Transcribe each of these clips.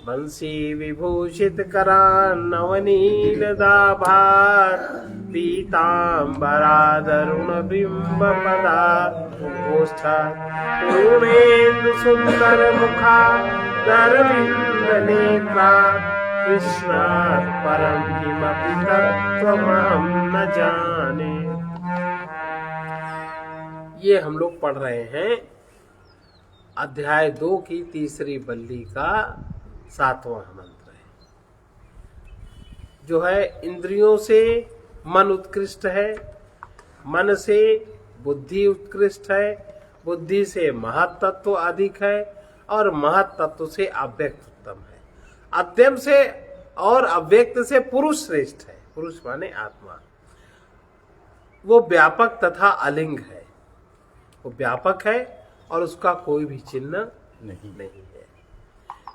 बंसी विभूषित करान्नवनीलदाभार पीताम्बरादरुण बिंब पूर्णेन्दु सुंदर मुखा दरविंद नेत्रा कृष्णात् परम किमपि तत्त्वमहं न जाने। ये हम लोग पढ़ रहे हैं अध्याय 2 की तीसरी बल्ली का 7वां मंत्र है, जो है इंद्रियों से मन उत्कृष्ट है, मन से बुद्धि उत्कृष्ट है, बुद्धि से महत तत्व अधिक है और महत तत्व से अव्यक्त उत्तम है, अद्यम से और अव्यक्त से पुरुष श्रेष्ठ है। पुरुष माने आत्मा, वो व्यापक तथा अलिंग है, वो व्यापक है और उसका कोई भी चिन्ह नहीं है,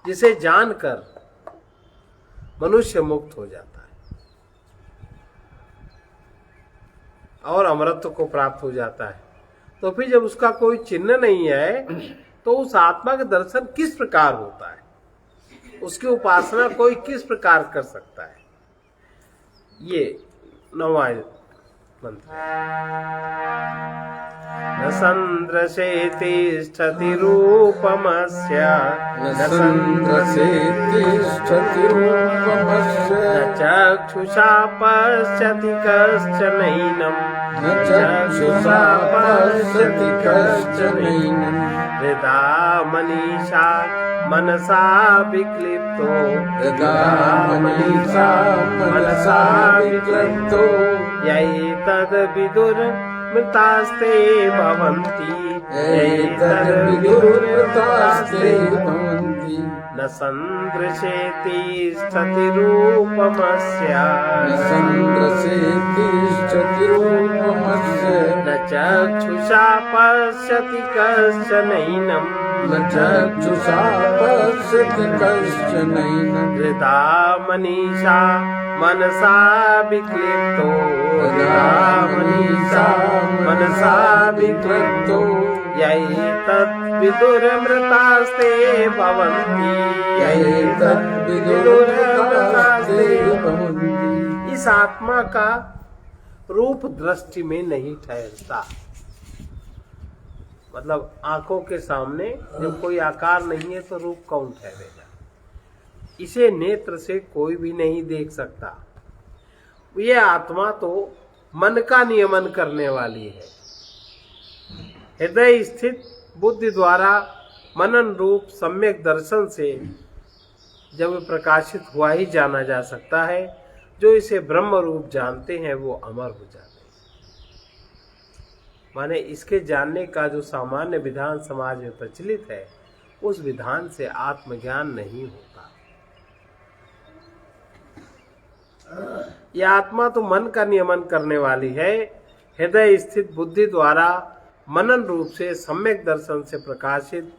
जिसे जानकर मनुष्य मुक्त हो जाता है और अमरत्व को प्राप्त हो जाता है। तो फिर जब उसका कोई चिन्ह नहीं है तो उस आत्मा का दर्शन किस प्रकार होता है, उसकी उपासना कोई किस प्रकार कर सकता है। ये 9वां मंत्र है। न सन्द्रशे तिष्ठति रूपमस्य, न सन्द्रशे तिष्ठति रूपमस्य, न चक्षुषा पश्यति कश्चनैनं, न चक्षुषा पश्यति कश्चनैनं, हृदा मनीषा मनसा विक्लिप्तो, यदा मनीषा मनसा विक्लिप्तो, यैतद् विदुर्मृतास्ते भवन्ति, एतद्विदुर्मृतास्ते भवन्ति। न सन्दृशे तिष्ठति रूपमस्य, न सन्दृशे तिष्ठति रूपमस्य, न चक्षुषा पश्यति कश्चनैनं, न चक्षुषा पश्यति कश्चनैनं, हृदा मनीषा मनसा विक्लिप्तो, यदा मनीषा मनसा विक्लिप्तो, यैतद् विदुर्मृतास्ते भवन्ति, यैतद् विदुर्मृतास्ते भवन्ति। इस आत्मा का रूप दृष्टि में नहीं ठहरता, मतलब आंखों के सामने जब कोई आकार नहीं है तो रूप कौन ठहरेगा। इसे नेत्र से कोई भी नहीं देख सकता। ये आत्मा तो मन का नियमन करने वाली है। हृदय स्थित बुद्धि द्वारा मनन रूप सम्यक दर्शन से जब प्रकाशित हुआ ही जाना जा सकता है। जो इसे ब्रह्म रूप जानते हैं वो अमर हो जाते हैं। माने इसके जानने का जो सामान्य विधान समाज में प्रचलित है, उस विधान से आत्मज्ञान नहीं होता। यह आत्मा तो मन का नियमन करने वाली है। हृदय स्थित बुद्धि द्वारा मनन रूप से सम्यक दर्शन से प्रकाशित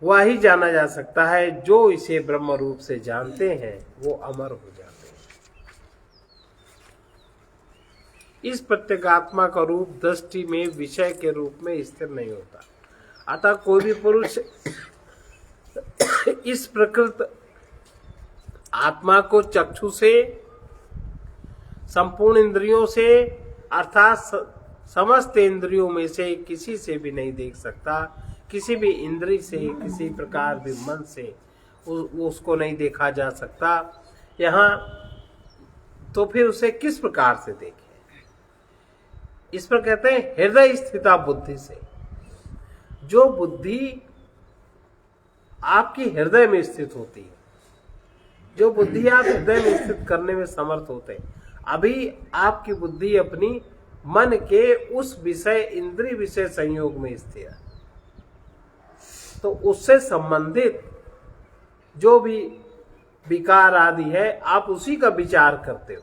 हुआ ही जाना जा सकता है। जो इसे ब्रह्म रूप से जानते हैं वो अमर हो जाते हैं। इस प्रत्येगात्मा का रूप दृष्टि में विषय के रूप में स्थिर नहीं होता। अतः कोई भी पुरुष इस प्रकृत आत्मा को चक्षु से, संपूर्ण इंद्रियों से अर्थात समस्त इंद्रियों में से किसी से भी नहीं देख सकता। किसी भी इंद्रिय से, किसी प्रकार भी मन से उसको नहीं देखा जा सकता। यहाँ तो फिर उसे किस प्रकार से देखें? इस पर कहते हैं हृदय स्थिता बुद्धि से। जो बुद्धि आपकी हृदय में स्थित होती है, जो बुद्धि आप हृदय में स्थित करने में समर्थ होते हैं, अभी आपकी बुद्धि अपनी मन के उस विषय इंद्रिय विषय संयोग में स्थिर है, तो उससे संबंधित जो भी विकार आदि है आप उसी का विचार करते हो।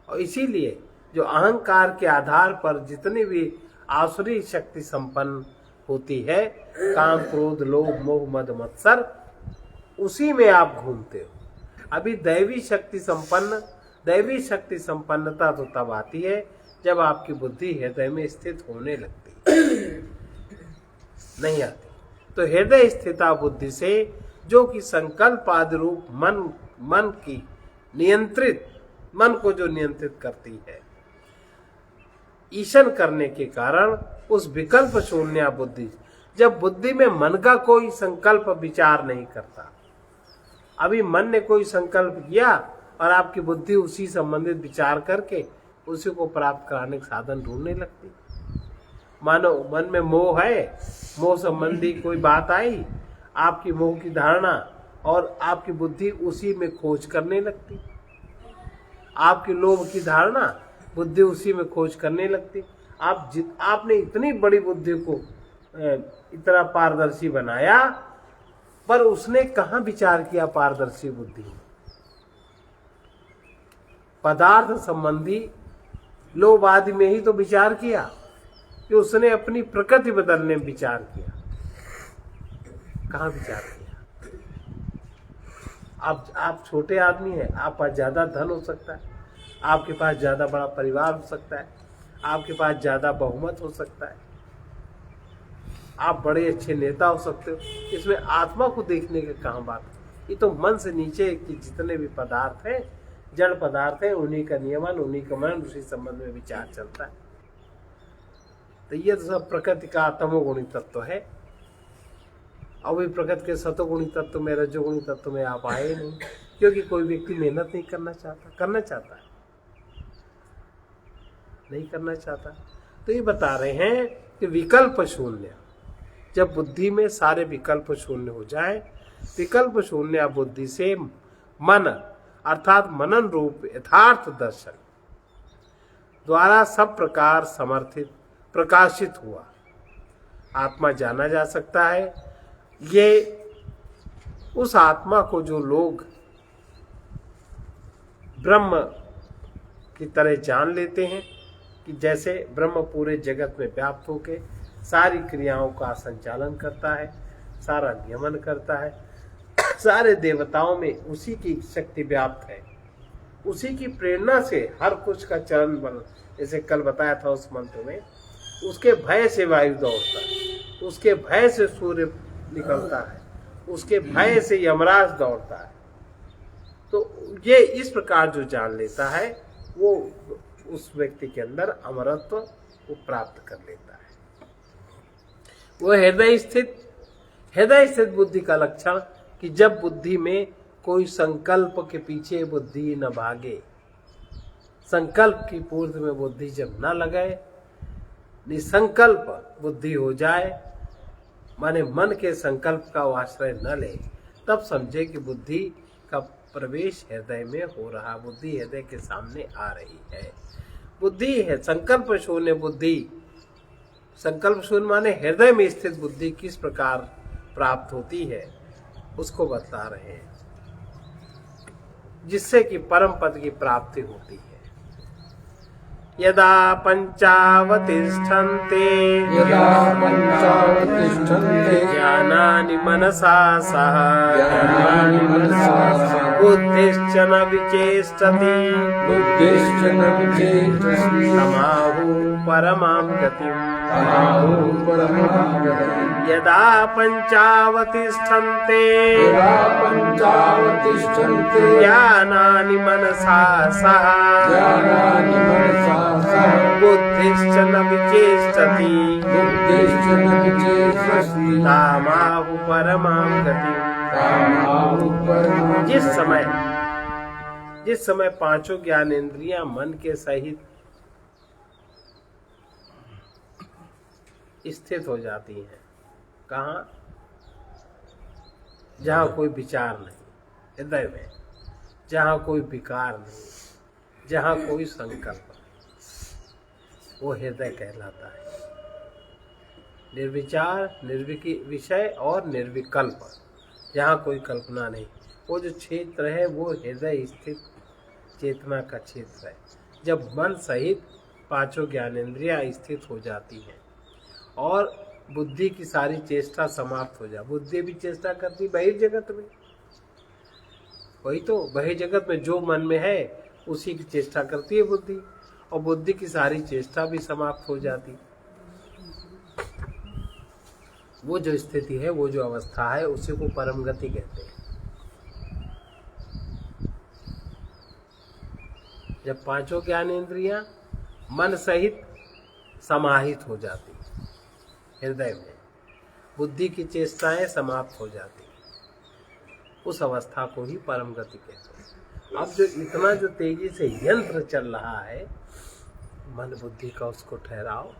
और इसीलिए जो अहंकार के आधार पर जितनी भी आसुरी शक्ति संपन्न होती है, काम क्रोध लोभ मोह मद मत्सर, उसी में आप घूमते हो। अभी दैवी शक्ति संपन्नता तो तब आती है जब आपकी बुद्धि हृदय में स्थित होने लगती है, नहीं आती। तो हृदय स्थिता बुद्धि से जो कि संकल्प आदि रूप मन की नियंत्रित, मन को जो नियंत्रित करती है, ईशन करने के कारण उस विकल्प शून्य बुद्धि, जब बुद्धि में मन का कोई संकल्प विचार नहीं करता, अभी मन ने कोई संकल्प किया और आपकी बुद्धि उसी संबंधित विचार करके उसी को प्राप्त कराने का साधन ढूंढने लगती। मानो मन में मोह है, मोह संबंधी कोई बात आई, आपकी मोह की धारणा, और आपकी बुद्धि उसी में खोज करने लगती। आपकी लोभ की धारणा, बुद्धि उसी में खोज करने लगती। आपने इतनी बड़ी बुद्धि को इतना पारदर्शी बनाया, पर उसने कहाँ विचार किया पारदर्शी बुद्धि? पदार्थ संबंधी लोभ आदि में ही तो विचार किया, कि उसने अपनी प्रकृति बदलने में विचार किया। कहाँ विचार किया? आप छोटे आदमी हैं, आप पास ज्यादा धन हो सकता है, आपके पास ज्यादा बड़ा परिवार हो सकता है, आपके पास ज्यादा बहुमत हो सकता है, आप बड़े अच्छे नेता हो सकते हो। इसमें आत्मा को देखने की कहाँ बात है? ये तो मन से नीचे की जितने भी पदार्थ हैं, जड़ पदार्थ है, उन्हीं का नियमन, उन्हीं का मनन, उसी संबंध में विचार चलता है। तो ये तो सब प्रकृति का तमोगुणी तत्व है। और वही प्रकृति के सतोगुणी तत्व में, रजोगुणी तत्व में आप आए नहीं, क्योंकि कोई व्यक्ति मेहनत नहीं करना चाहता, करना चाहता है नहीं करना चाहता। तो ये बता रहे हैं कि विकल्प शून्य, जब बुद्धि में सारे विकल्प शून्य हो जाए, विकल्प शून्य बुद्धि से मन अर्थात मनन रूप यथार्थ दर्शन द्वारा सब प्रकार समर्थित प्रकाशित हुआ आत्मा जाना जा सकता है। ये उस आत्मा को जो लोग ब्रह्म की तरह जान लेते हैं, कि जैसे ब्रह्म पूरे जगत में व्याप्त होकर सारी क्रियाओं का संचालन करता है, सारा नियमन करता है, सारे देवताओं में उसी की शक्ति व्याप्त है, उसी की प्रेरणा से हर कुछ का चरण बल, जैसे कल बताया था उस मंत्र में, उसके भय से वायु दौड़ता है, उसके भय से सूर्य निकलता है, उसके भय से यमराज दौड़ता है। तो ये इस प्रकार जो जान लेता है, वो उस व्यक्ति के अंदर अमरत्व को प्राप्त कर लेता है। वो हृदय स्थित बुद्धि का लक्षण, कि जब बुद्धि में कोई संकल्प के पीछे बुद्धि न भागे, संकल्प की पूर्ति में बुद्धि जब न लगे, निसंकल्प बुद्धि हो जाए, माने मन के संकल्प का आश्रय न ले, तब समझे कि बुद्धि का प्रवेश हृदय में हो रहा, बुद्धि हृदय के सामने आ रही है। बुद्धि है संकल्प शून्य बुद्धि, संकल्प शून्य माने हृदय में स्थित बुद्धि किस प्रकार प्राप्त होती है, उसको बता रहे हैं, जिससे कि परम पद की प्राप्ति होती है। यदा पंचावतिष्ठन्ते ज्ञानानि मनसा सह बुद्धिश्च न विचेष्टति तमाहु परमां गतिम्। यदा पंचावतिष्ठन्ते ज्ञानानि मनसा सह बुद्धिश्च न विचेष्टति तामाहु परमां गतिम्। जिस समय पांचों ज्ञानेंद्रियां मन के सहित स्थित हो जाती हैं, कहाँ? जहाँ कोई विचार नहीं, हृदय में, जहाँ कोई विकार नहीं, जहाँ कोई संकल्प नहीं, वो हृदय कहलाता है। निर्विचार, विषय और निर्विकल्प, जहाँ कोई कल्पना नहीं, वो जो क्षेत्र है वो हृदय स्थित चेतना का क्षेत्र है। जब मन सहित पांचों ज्ञानेंद्रियां स्थित हो जाती हैं और बुद्धि की सारी चेष्टा समाप्त हो जाए, बुद्धि भी चेष्टा करती बहिर्जगत में, वही तो बहिर्जगत में जो मन में है उसी की चेष्टा करती है बुद्धि, और बुद्धि की सारी चेष्टा भी समाप्त हो जाती। वो जो स्थिति है, वो जो अवस्था है, उसी को परम गति कहते हैं। जब पांचों ज्ञानेंद्रियां मन सहित समाहित हो जाती, हृदय में बुद्धि की चेष्टाएं समाप्त हो जाती, उस अवस्था को ही परम गति कहते हैं। अब जो इतना जो तेजी से यंत्र चल रहा है मन बुद्धि का, उसको ठहराओ,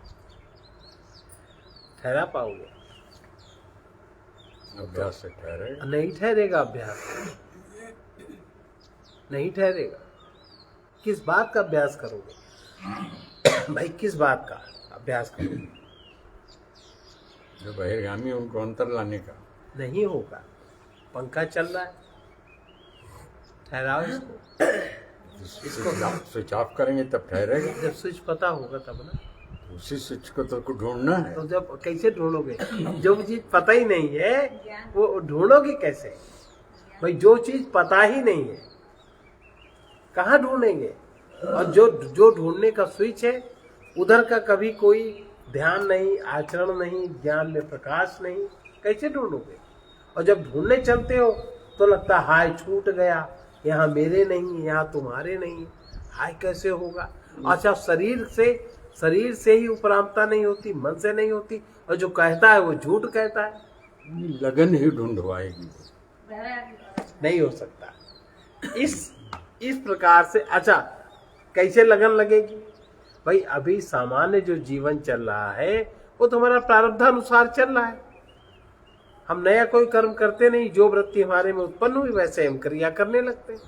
ठहरा पाओगे? अभ्यास से ठहरेगा? नहीं ठहरेगा, अभ्यास नहीं ठहरेगा। किस बात का अभ्यास करोगे भाई? किस बात का अभ्यास करोगे? जो बहिर्गामी उनको अंतर लाने का नहीं होगा। पंखा चल रहा है, ठहराओ इसको स्विच ऑफ करेंगे तब ठहरेगा। जब स्विच पता होगा तब ना। उसी स्विच को तो ढूंढना है। तो जब कैसे ढूंढोगे? जो चीज पता ही नहीं है वो ढूंढोगे कैसे भाई? जो चीज पता ही नहीं है कहाँ ढूंढेंगे? और जो ढूंढने का स्विच है उधर का कभी कोई ध्यान नहीं, आचरण नहीं, ज्ञान में प्रकाश नहीं, कैसे ढूंढोगे? और जब ढूंढने चलते हो तो लगता है हाय छूट गया, यहाँ मेरे नहीं, यहाँ तुम्हारे नहीं, हाय कैसे होगा? अच्छा, शरीर से ही उपरामता नहीं होती, मन से नहीं होती, और जो कहता है वो झूठ कहता है। लगन ही ढूंढवाएगी, नहीं हो सकता। इस प्रकार से अच्छा कैसे लगन लगेगी भाई? अभी सामान्य जो जीवन चल रहा है वो तुम्हारा प्रारब्धानुसार चल रहा है। हम नया कोई कर्म करते नहीं, जो वृत्ति हमारे में उत्पन्न हुई वैसे हम क्रिया करने लगते हैं।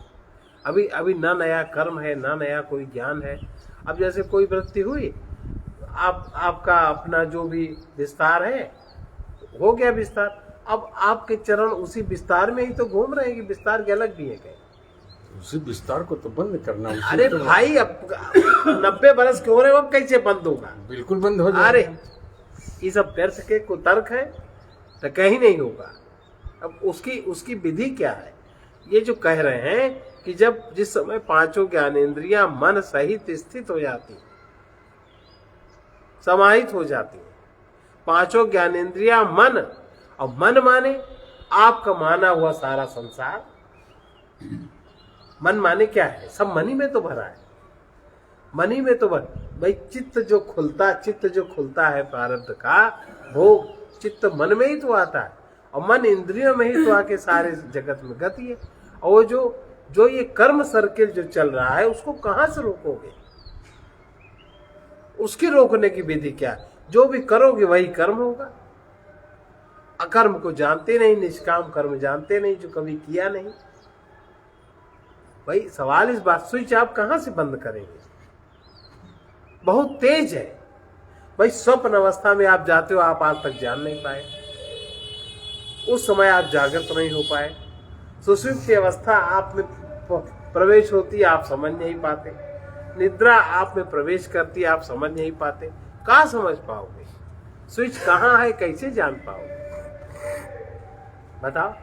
अभी ना नया कर्म है, ना नया कोई ज्ञान है। अब जैसे कोई वृत्ति हुई, आपका अपना जो भी विस्तार है हो गया विस्तार, अब आपके चरण उसी विस्तार में ही तो घूम रहे हैं कि विस्तार के अलग भी है कहीं? उसी विस्तार को तो बंद करना। अरे तो भाई, अब 90 बरस के हो रहे, अब कैसे बंद होगा? बिल्कुल बंद हो जाएगा। अरे ये सब व्यर्थ के कुतर्क है, तो कहीं नहीं होगा। अब उसकी विधि क्या है? ये जो कह रहे हैं कि जिस समय पांचों ज्ञानेंद्रियां मन सहित स्थित हो जाती, समाहित हो जाती, पांचों ज्ञानेंद्रियां मन, और मन माने आपका माना हुआ सारा संसार। मन माने क्या है? सब मनी में तो भरा है, मनी में तो भाई चित्त जो खुलता है प्रारब्ध का भोग, चित्त मन में ही तो आता है, और मन इंद्रियों में ही तो आके सारे जगत में गति है। और वो जो ये कर्म सर्किल जो चल रहा है उसको कहां से रोकोगे? उसकी रोकने की विधि क्या है? जो भी करोगे वही कर्म होगा। अकर्म को जानते नहीं, निष्काम कर्म जानते नहीं, जो कभी किया नहीं। भाई सवाल इस बात, स्विच आप कहां से बंद करेंगे? बहुत तेज है भाई। स्वप्न अवस्था में आप जाते हो, आप आज तक जान नहीं पाए, उस समय आप जागृत नहीं हो पाए। सुषुप्ति अवस्था आप में प्रवेश होती, आप समझ नहीं पाते। निद्रा आप में प्रवेश करती, आप समझ नहीं पाते। कहाँ समझ पाओगे? स्विच कहाँ है, कैसे जान पाओगे? बताओ।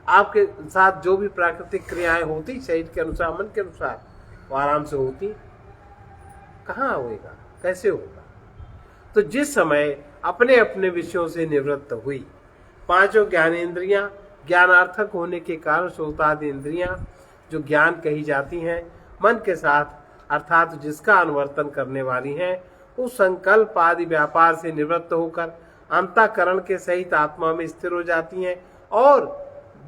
आपके साथ जो भी प्राकृतिक क्रियाएं होती शरीर के अनुसार, मन के अनुसार, वो आराम से होती, कहाँ होगा, कैसे होगा? तो जिस समय अपने अपने विषयों से निवृत्त हुई, पांचों ज्ञानेंद्रियां ज्ञानार्थक होने के कारण श्रोतादि इंद्रियां जो ज्ञान कही जाती हैं, मन के साथ अर्थात जिसका अनुवर्तन करने वाली हैं, उस संकल्प आदि व्यापार से निवृत्त होकर अंतःकरण के सहित आत्मा में स्थिर हो जाती हैं। और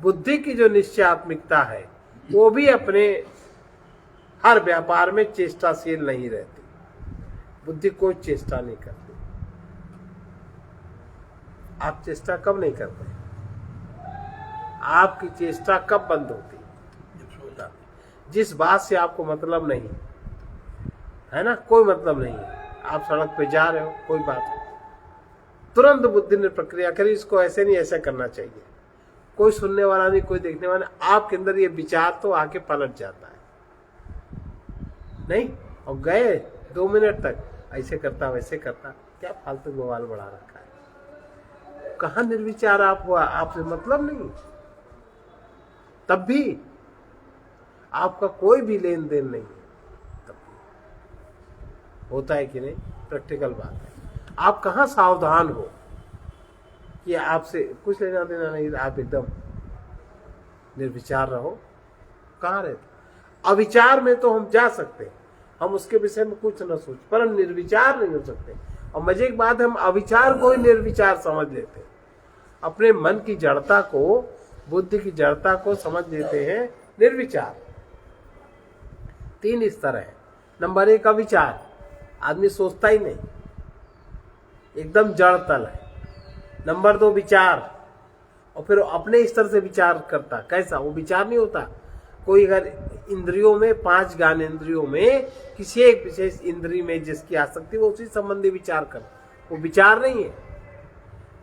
बुद्धि की जो निश्चयात्मिकता है वो भी अपने हर व्यापार में चेष्टाशील नहीं रहती। बुद्धि कोई चेष्टा नहीं करती। आप चेष्टा कब नहीं करते? आपकी चेष्टा कब बंद होती? जिस बात से आपको मतलब नहीं है ना, कोई मतलब नहीं है, आप सड़क पे जा रहे हो, कोई बात नहीं, तुरंत बुद्धि ने प्रक्रिया करी, इसको ऐसे नहीं ऐसा करना चाहिए। कोई सुनने वाला नहीं, कोई देखने वाला, आपके अंदर ये विचार तो आके पलट जाता है नहीं, और गए 2 मिनट तक ऐसे करता वैसे करता, क्या फालतू बवाल बढ़ा रखा है? कहाँ निर्विचार आप हुआ? आपसे मतलब नहीं, तब भी आपका कोई भी लेन देन नहीं है, तब भी होता है कि नहीं? प्रैक्टिकल बात है। आप कहाँ सावधान हो? कि आपसे कुछ लेना देना नहीं, आप एकदम निर्विचार रहो। कहाँ रहते? अविचार में तो हम जा सकते हैं, हम उसके विषय में कुछ न सोच, पर हम निर्विचार नहीं हो सकते। और मजे की बात, हम अविचार को ही निर्विचार समझ लेते हैं। अपने मन की जड़ता को, बुद्धि की जड़ता को समझ लेते हैं निर्विचार। 3 स्तर है। नंबर 1 अविचार, आदमी सोचता ही नहीं, एकदम जड़ तल है। नंबर 2 विचार, और फिर अपने स्तर से विचार करता। कैसा? वो विचार नहीं होता। कोई अगर इंद्रियों में, 5 ज्ञान इंद्रियों में किसी एक विशेष इंद्री में जिसकी आसक्ति, वो उसी संबंधी विचार कर, वो विचार नहीं है,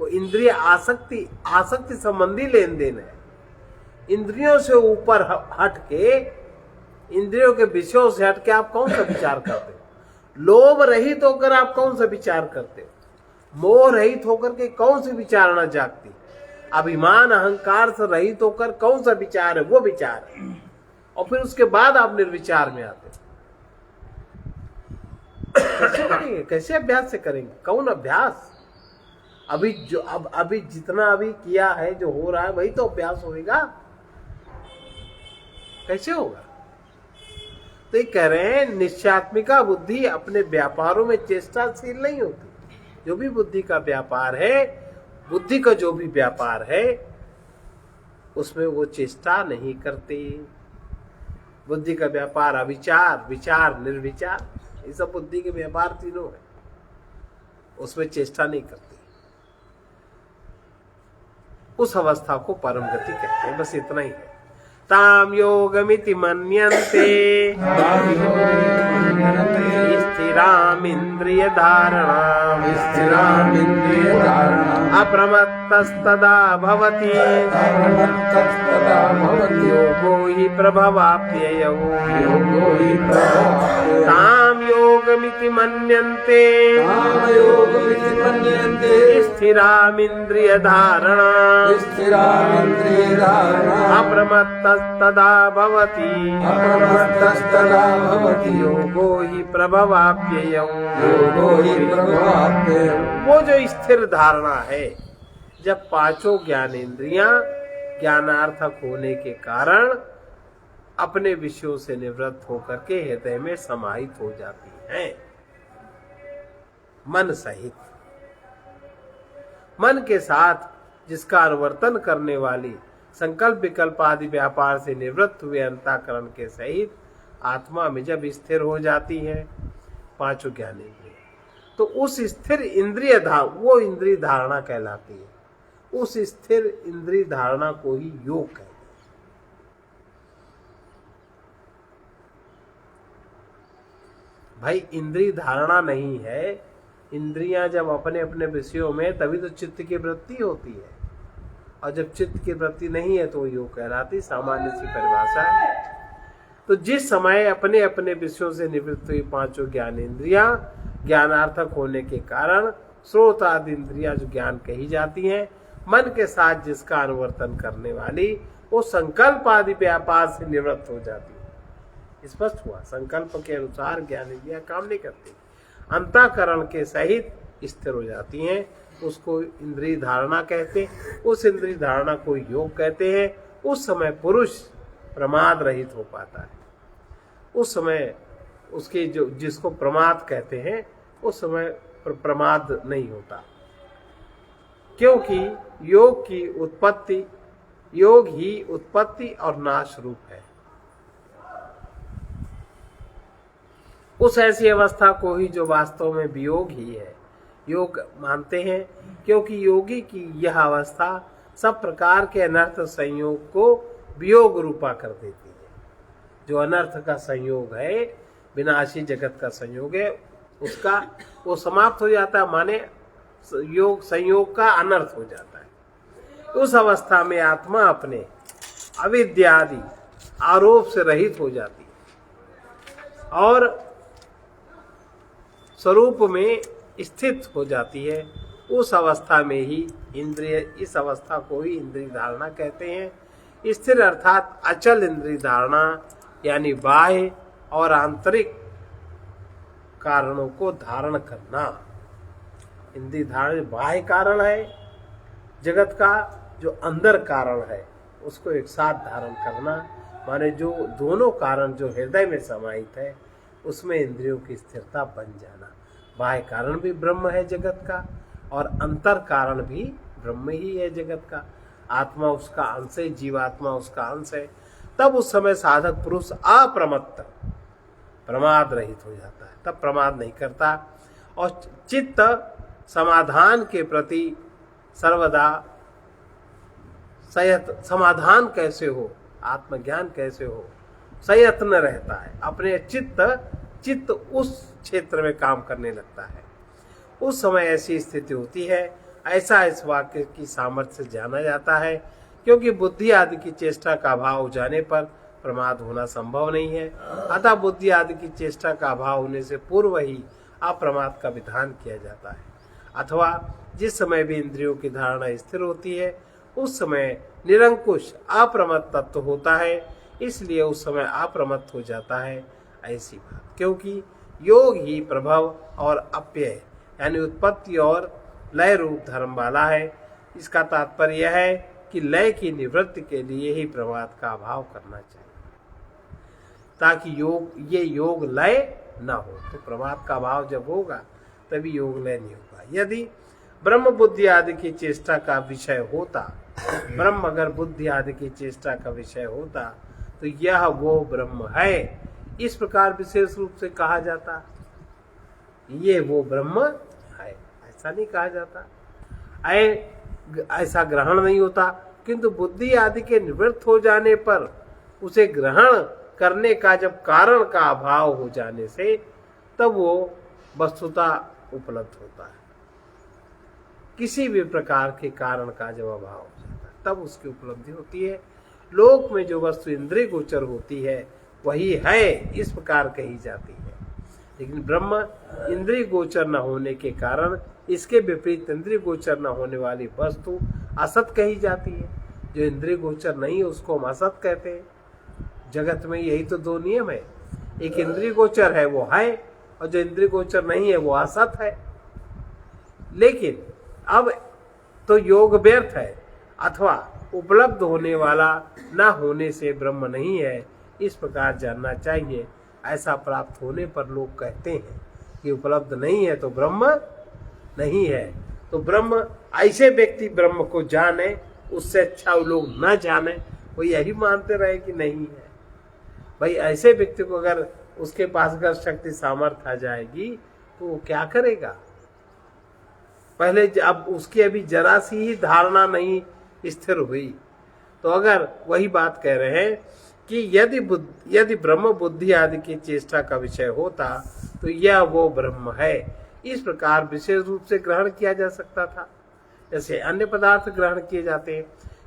वो इंद्रिय आसक्ति संबंधी लेन देन है। इंद्रियों से ऊपर हट के, इंद्रियों के विषयों से हट के आप कौन सा विचार करते हो? लोभ रहित होकर आप कौन सा विचार करते हो? मोह रहित होकर के कौन सी विचारणा जागती? अभिमान अहंकार से रहित होकर कौन सा विचार है? वो विचार है। और फिर उसके बाद आप निर्विचार में आते। कैसे करेंगे? कैसे अभ्यास से करेंगे? कौन अभ्यास? अभी जितना अभी किया है, जो हो रहा है, वही तो अभ्यास होगा। कैसे होगा? तो ये कह रहे हैं, निश्चयात्मिका बुद्धि अपने व्यापारों में चेष्टाशील नहीं होती। जो भी बुद्धि का व्यापार है, बुद्धि का जो भी व्यापार है, उसमें वो चेष्टा नहीं करते। बुद्धि का व्यापार अविचार, विचार, निर्विचार, ये सब बुद्धि के व्यापार तीनों है, उसमें चेष्टा नहीं करते। उस अवस्था को परम गति कहते हैं। बस इतना ही है। ताम योगमिति मन्यन्ते स्थिराम इंद्रिय धारणाम अप्रमत्तस्तदा भवति योगो हि प्रभवाप्ययौ ताम योगमिति मन्यन्ते स्थिराम इंद्रिय धारणाम अप्रमत्तस्तदा भवति योगो हि प्रभवाप्ययौ। वो जो स्थिर धारणा है, जब 5 ज्ञानेंद्रियां ज्ञानार्थक होने के कारण अपने विषयों से निवृत्त होकर के हृदय में समाहित हो जाती हैं, मन सहित। मन के साथ जिसका अनुवर्तन करने वाली संकल्प विकल्प आदि व्यापार से निवृत्त हुए अंतःकरण के सहित आत्मा में जब स्थिर हो जाती है 5 ज्ञानेंद्रिय, तो उस स्थिर इंद्रिय वो इंद्रिय धारणा कहलाती है। उस स्थिर इंद्रिय धारणा को ही योग कहते हैं। भाई, इंद्रिय धारणा नहीं है, इंद्रियां जब अपने अपने विषयों में, तभी तो चित्त की वृत्ति होती है। और जब चित्त की वृत्ति नहीं है तो योग कहलाती, सामान्य सी परिभाषा है। तो जिस समय अपने अपने विषयों से निवृत्त हुई 5 ज्ञानेंद्रियां ज्ञानार्थक होने के कारण स्रोत आदि इंद्रियां जो ज्ञान कही जाती हैं, मन के साथ जिसका अनुवर्तन करने वाली, वो संकल्प आदि व्यापार से निवृत्त हो जाती है। स्पष्ट हुआ? संकल्प के अनुसार ज्ञानेंद्रियां काम नहीं करती, अंतःकरण के सहित स्थिर हो जाती हैं। उसको इंद्रिय धारणा कहते हैं। उस इंद्रिय धारणा को योग कहते हैं। उस समय पुरुष प्रमाद रहित हो पाता है। उस समय उसके जो जिसको प्रमाद कहते हैं, उस समय प्रमाद नहीं होता, क्योंकि योग ही उत्पत्ति और नाश रूप है। उस ऐसी अवस्था को ही जो वास्तव में वियोग ही है, योग मानते हैं, क्योंकि योगी की यह अवस्था सब प्रकार के अनर्थ संयोग को वियोग रूपा कर देती है। जो अनर्थ का संयोग है, विनाशी जगत का संयोग है, उसका वो समाप्त हो जाता है, माने योग संयोग का अनर्थ हो जाता है। उस अवस्था में आत्मा अपने अविद्यादि आरोप से रहित हो जाती है और स्वरूप में स्थित हो जाती है। उस अवस्था में ही इंद्रिय, इस अवस्था को ही इंद्रिय धारणा कहते हैं। स्थिर अर्थात अचल इंद्रिय धारणा, यानी बाह्य और आंतरिक कारणों को धारण करना। इंद्रिय धारण बाह्य कारण है, जगत का जो अंदर कारण है उसको एक साथ धारण करना, माने जो दोनों कारण जो हृदय में समाहित है उसमें इंद्रियों की स्थिरता बन जाना। बाह्य कारण भी ब्रह्म है जगत का और अंतर कारण भी ब्रह्म ही है जगत का। आत्मा उसका अंश है, जीवात्मा उसका अंश है। तब उस समय साधक पुरुष अप्रमत्त प्रमाद रहित हो जाता है, तब प्रमाद नहीं करता और चित्त समाधान के प्रति सर्वदा समाधान कैसे हो, आत्मज्ञान कैसे हो, संयत्न रहता है। अपने चित्त उस क्षेत्र में काम करने लगता है। उस समय ऐसी स्थिति होती है। ऐसा इस वाक्य की सामर्थ्य से जाना जाता है, क्योंकि बुद्धि आदि की चेष्टा का अभाव हो जाने पर प्रमाद होना संभव नहीं है। अतः बुद्धि आदि की चेष्टा का अभाव होने से पूर्व ही अप्रमाद का विधान किया जाता है। अथवा जिस समय भी इंद्रियों की धारणा स्थिर होती है उस समय निरंकुश अप्रमत्त तत्व होता है, इसलिए उस समय अप्रमत्त हो जाता है। ऐसी बात, क्योंकि योग ही प्रभव और अप्यय यानी उत्पत्ति और लय रूप धर्म वाला है। इसका तात्पर्य यह है कि लय की निवृत्ति के लिए ही प्रमाद का अभाव करना चाहिए, ताकि योग लय न हो। तो प्रमाद का अभाव जब होगा तभी योग लय नहीं होगा। यदि ब्रह्म बुद्धि आदि की चेष्टा का विषय होता, ब्रह्म अगर बुद्धि आदि की चेष्टा का विषय होता तो यह वो ब्रह्म है, इस प्रकार विशेष रूप से कहा जाता, ये वो ब्रह्म है, ऐसा नहीं कहा जाता। ऐसा ग्रहण नहीं होता, किंतु बुद्धि आदि के निवृत्त हो जाने पर उसे ग्रहण करने का जब कारण का अभाव हो जाने से तब वो वस्तुतः उपलब्ध होता है। किसी भी प्रकार के कारण का जब अभाव हो जाता है तब उसकी उपलब्धि होती है। लोक में जो वस्तु इंद्रिय गोचर होती है वही है, इस प्रकार कही जाती है। लेकिन ब्रह्म इंद्रिय गोचर न होने के कारण इसके विपरीत इंद्रिय गोचर न होने वाली वस्तु असत कही जाती है। जो इंद्रिय गोचर नहीं है उसको हम असत कहते हैं। जगत में यही तो दो नियम है, एक इंद्रिय गोचर है वो है, और जो इंद्रिय गोचर नहीं है वो असत है। लेकिन अब तो योग व्यर्थ है अथवा उपलब्ध होने वाला न होने से ब्रह्म नहीं है, इस प्रकार जानना चाहिए। ऐसा प्राप्त होने पर लोग कहते हैं कि उपलब्ध नहीं है तो ब्रह्म नहीं है। तो ब्रह्म, ऐसे व्यक्ति ब्रह्म को जाने, उससे अच्छा वो लोग न जाने, वो यही मानते रहे कि नहीं है। भाई ऐसे व्यक्ति को अगर उसके पास अगर शक्ति सामर्थ्य आ जाएगी तो वो क्या करेगा? पहले अब उसकी अभी जरा सी ही धारणा नहीं स्थिर हुई, तो अगर वही बात कह रहे हैं कि यदि ब्रह्म बुद्धि आदि की चेष्टा का विषय होता तो यह वो ब्रह्म है, इस प्रकार विशेष रूप से ग्रहण किया जा सकता था, जैसे अन्य पदार्थ ग्रहण किए जाते हैं।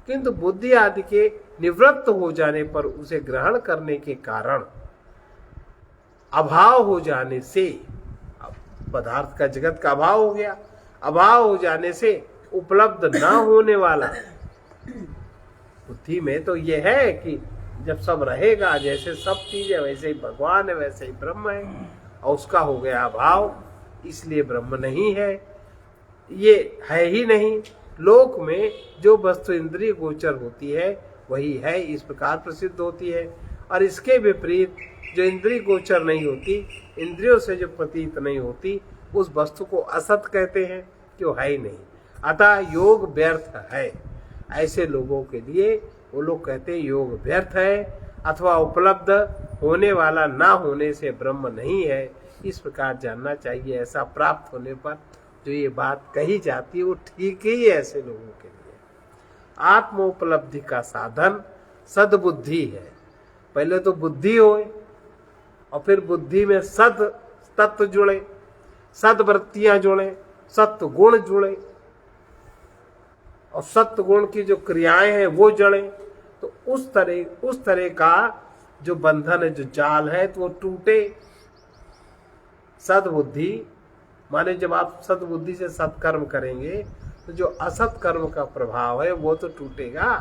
किंतु बुद्धि आदि के निवृत्त हो जाने पर उसे ग्रहण करने के कारण अभाव हो जाने से, पदार्थ का जगत का अभाव हो गया, अभाव हो जाने से उपलब्ध न होने वाला बुद्धि में तो यह है कि जब सब रहेगा, जैसे सब चीज है वैसे ही भगवान है, वैसे ही ब्रह्म है, और उसका हो गया अभाव, इसलिए ब्रह्म नहीं है, ये है ही नहीं। लोक में जो वस्तु इंद्रिय गोचर होती है वही है, इस प्रकार प्रसिद्ध होती है। और इसके विपरीत जो इंद्रिय गोचर नहीं होती, इंद्रियों से जो प्रतीत नहीं होती, उस वस्तु को असत कहते हैं कि वो है ही नहीं। अतः योग व्यर्थ है। ऐसे लोगों के लिए वो लोग कहते हैं योग व्यर्थ है अथवा उपलब्ध होने वाला ना होने से ब्रह्म नहीं है, इस प्रकार जानना चाहिए। ऐसा प्राप्त होने पर जो ये बात कही जाती है वो ठीक ही है ऐसे लोगों के लिए। आत्मोपलब्धि का साधन सद्बुद्धि है। पहले तो बुद्धि होए और फिर बुद्धि में सद तत्व जुड़े, सद्वृत्तियां जुड़े, सत्व गुण जुड़े, और सत्व गुण की जो क्रियाएं हैं वो जड़े, तो उस तरह का जो बंधन है, जो जाल है, तो वो टूटे। सद्बुद्धि माने जब आप सद्बुद्धि से सत्कर्म करेंगे तो जो असत कर्म का प्रभाव है वो तो टूटेगा,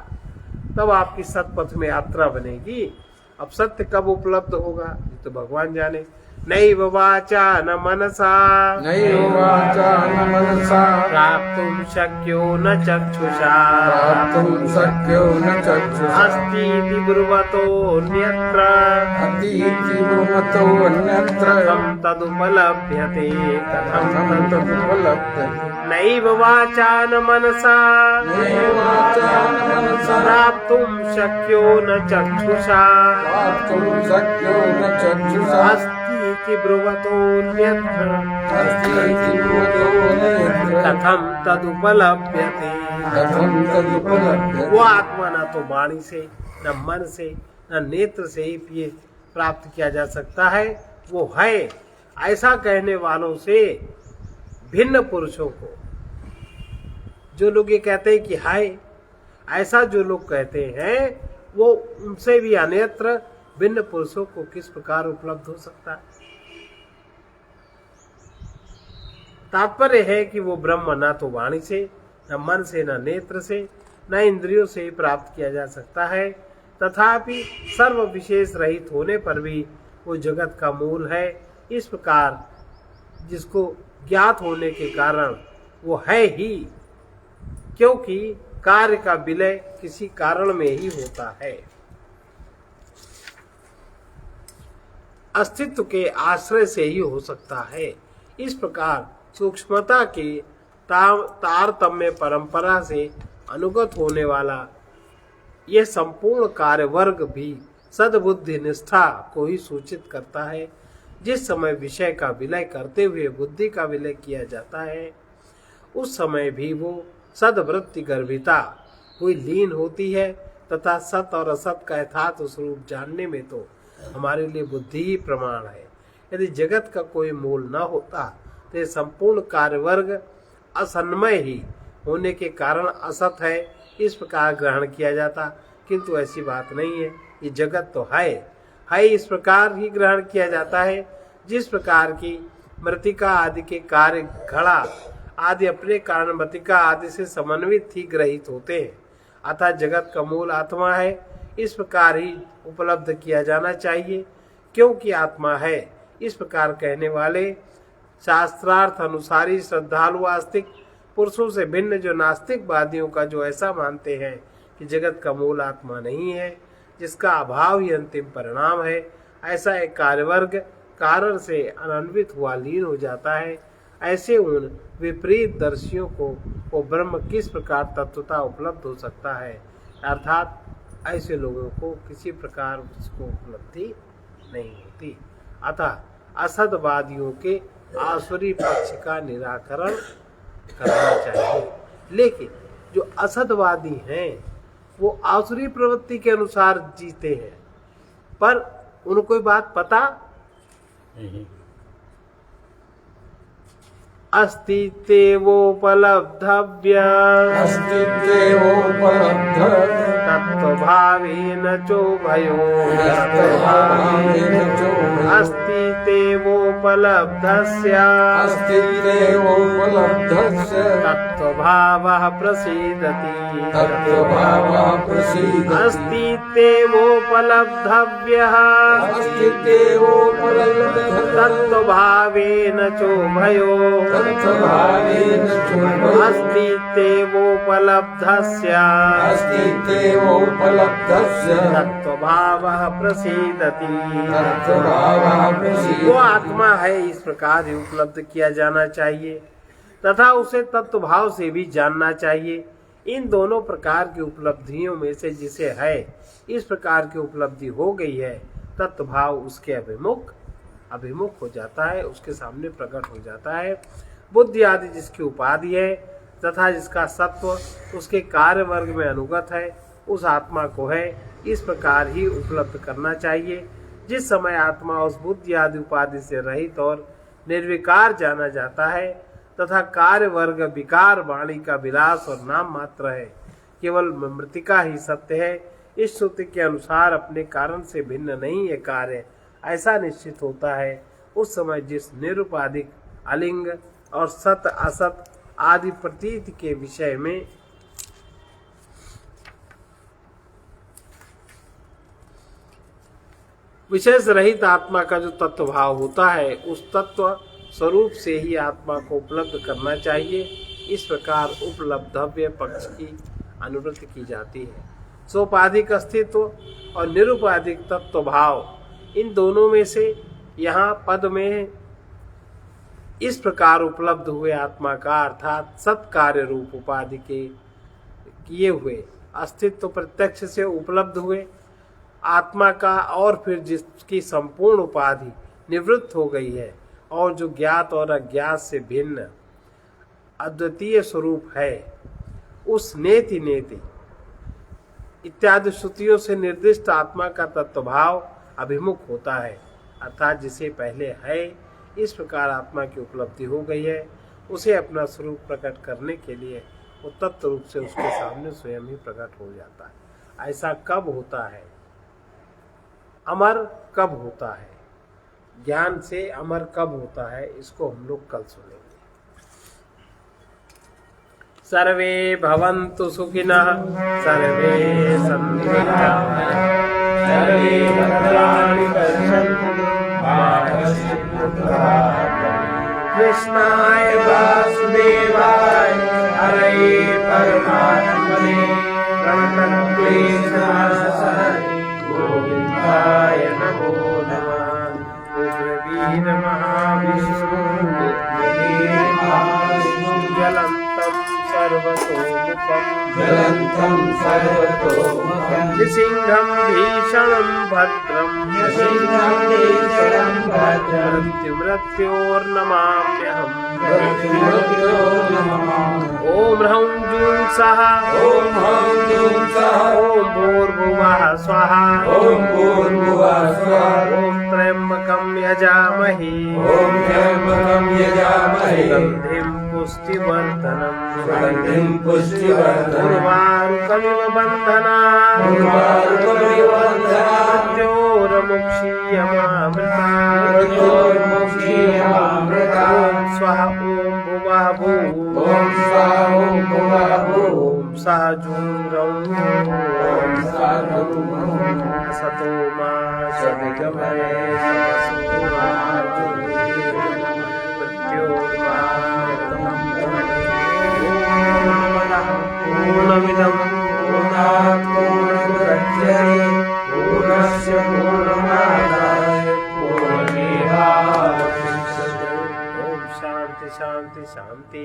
तब आपकी सतपथ में यात्रा बनेगी। अब सत्य कब उपलब्ध होगा ये तो भगवान जाने, नैव वाचा न मनसा नैव वाचा न मनसा प्राप्तुं शक्यो न चक्षुषा प्राप्तुं शक्यो न चक्षुषा अस्तीति ब्रुवतोऽन्यत्र अतीति ब्रुमतो अन्यत्र कथं तदुपलभ्यते कथं तदुपलभ्यते नैव वाचा न मनसा नैव वाचा न मनसा प्राप्तुं शक्यो न चक्षुषा प्राप्तुं शक्यो न चक्षुषा अस्तीति ब्रुवतोऽन्यत्र अस्तीति ब्रुवतो अन्यत्र कथम तदुपलभ्यते। कथं तदुपलभ्यते। वो आत्मा न तो वाणी से, न मन से, न नेत्र से ही प्राप्त किया जा सकता है। वो है ऐसा कहने वालों से भिन्न पुरुषों को, जो लोग ये कहते हैं कि है, ऐसा जो लोग कहते हैं वो उनसे भी अन्यत्र भिन्न पुरुषों को किस प्रकार उपलब्ध हो सकता है। तात्पर्य है कि वो ब्रह्म न तो वाणी से, न मन से, न नेत्र से, न इंद्रियों से प्राप्त किया जा सकता है। तथापि सर्व विशेष रहित होने पर भी वो जगत का मूल है। इस प्रकार जिसको ज्ञात होने के कारण वो है ही, क्योंकि कार्य का विलय किसी कारण में ही होता है। अस्तित्व के आश्रय से ही हो सकता है। इस प्रकार सूक्ष्मता के तारतम्य परंपरा से अनुगत होने वाला यह संपूर्ण कार्य वर्ग भी सद्बुद्धि निष्ठा को ही सूचित करता है। जिस समय विषय का विलय करते हुए बुद्धि का विलय किया जाता है, उस समय भी वो सद्वृत्ति गर्भिता हुई लीन होती है, तथा सत और असत का यथार्थ स्वरूप जानने में तो हमारे लिए बुद्धि ही प्रमाण है। यदि जगत का कोई मूल न होता तो ये संपूर्ण कार्य वर्ग असन्मय ही होने के कारण असत है, इस प्रकार ग्रहण किया जाता। किंतु ऐसी बात नहीं है। ये जगत तो है इस प्रकार ही ग्रहण किया जाता है जिस प्रकार की मृतिका आदि के कार्य घड़ा आदि अपने कारण मृतिका आदि से समन्वित ही ग्रहित होते हैं। अतः जगत का मूल आत्मा है, इस प्रकार ही उपलब्ध किया जाना चाहिए, क्योंकि आत्मा है। इस प्रकार कहने वाले शास्त्रार्थ अनुसारी श्रद्धालु आस्तिक पुरुषों से भिन्न जो नास्तिकवादियों का जो ऐसा मानते हैं कि जगत का मूल आत्मा नहीं है, जिसका अभाव ही अंतिम परिणाम है, ऐसा एक कार्यवर्ग कारण से अनन्वित हुआ लीन हो जाता है। ऐसे उन विपरीत दर्शियों को वो ब्रह्म किस प्रकार तत्वता उपलब्ध हो सकता है, अर्थात ऐसे लोगों को किसी प्रकार उसको उपलब्धि नहीं होती। अतः असदवादियों के आसुरी पक्ष का निराकरण करना चाहिए। लेकिन जो असदवादी हैं वो आसुरी प्रवृत्ति के अनुसार जीते हैं, पर उनको कोई बात पता अस्तित्वोपलब्धव्य तत्वभावेन चोभयो अस्तित्वोपलब्धस्य तत्वभावः प्रसीदति अस्तित्वोपलब्धव्यः तत्वभावेन चोभयो अस्तित्वोपलब्धस्य तत्वभावः प्रसीदति। वो आत्मा है, इस प्रकार ही उपलब्ध किया जाना चाहिए तथा उसे तत्वभाव से भी जानना चाहिए। इन दोनों प्रकार की उपलब्धियों में से जिसे है इस प्रकार की उपलब्धि हो गई है, तत्वभाव उसके अभिमुख हो जाता है, उसके सामने प्रकट हो जाता है। बुद्धि आदि जिसकी उपाधि है तथा जिसका सत्व उसके कार्य वर्ग में अनुगत है, उस आत्मा को है इस प्रकार ही उपलब्ध करना चाहिए। जिस समय आत्मा उस बुद्धि आदि उपाधि से रहित और निर्विकार जाना जाता है तथा कार्य वर्ग विकार वाणी का विलास और नाम मात्र है, केवल मृतिका ही सत्य है, इस श्रुति के अनुसार अपने कारण से भिन्न नहीं है कार्य, ऐसा निश्चित होता है। उस समय जिस निरुपाधिक अलिंग और सत असत आदि प्रतीत के विषय में विशेष रहित आत्मा का जो तत्व भाव होता है उस तत्व स्वरूप से ही आत्मा को उपलब्ध करना चाहिए। इस प्रकार उपलब्धव्य पक्ष की अनुवृत्ति की जाती है। सोपाधिक अस्तित्व और निरुपाधिक तत्व भाव, इन दोनों में से यहाँ पद में इस प्रकार उपलब्ध हुए आत्मा का अर्थात सत्कार्य रूप उपाधि के किए हुए अस्तित्व प्रत्यक्ष से उपलब्ध हुए आत्मा का, और फिर जिसकी संपूर्ण उपाधि निवृत्त हो गई है और जो ज्ञात और अज्ञात से भिन्न अद्वितीय स्वरूप है, उस नेति नेति इत्यादि श्रुतियों से निर्दिष्ट आत्मा का तत्वभाव अभिमुख होता है, अर्थात जिसे पहले है इस प्रकार आत्मा की उपलब्धि हो गई है, उसे अपना स्वरूप प्रकट करने के लिए वो तत्व रूप से उसके सामने स्वयं ही प्रकट हो जाता है। ऐसा कब होता है? अमर कब होता है? ज्ञान से अमर कब होता है? इसको हम लोग कल सुनेंगे। सर्वे भवन्तु सुखिनः, सर्वे सन्तु निरामयाः, सर्वे भद्राणि पश्यन्तु मा कश्चित् दुःखभाग् भवेत्। कृष्णाय वासुदेवाय हरये परमात्मने प्रणतक्लेशनाशाय गोविन्दाय नमो नमः। उग्रवीर महाविष्णु ज्वलन्तं सर्वतोमुखं नृसिंहं भीषणं भद्रं मृत्युर्नमाम्यहम्। ॐ ह्रौं जूं सः ॐ भूर्भुवः स्वः ॐ त्र्यम्बकं यजामहे गन्धिं पुष्टिवर्धनम् उर्वारुकमिव बन्धनात् मृत्योर्मुक्षीयमामृता। ॐ स्वः ॐ भुवः भूः ॐ सः जूं रौं असतो मा सद्गमये पूर्णमिदं पूर्णात् पूर्णमुदच्यते पूर्णस्य पूर्णमादाय पूर्णमेवावशिष्यते। ओम शांति शांति शांति।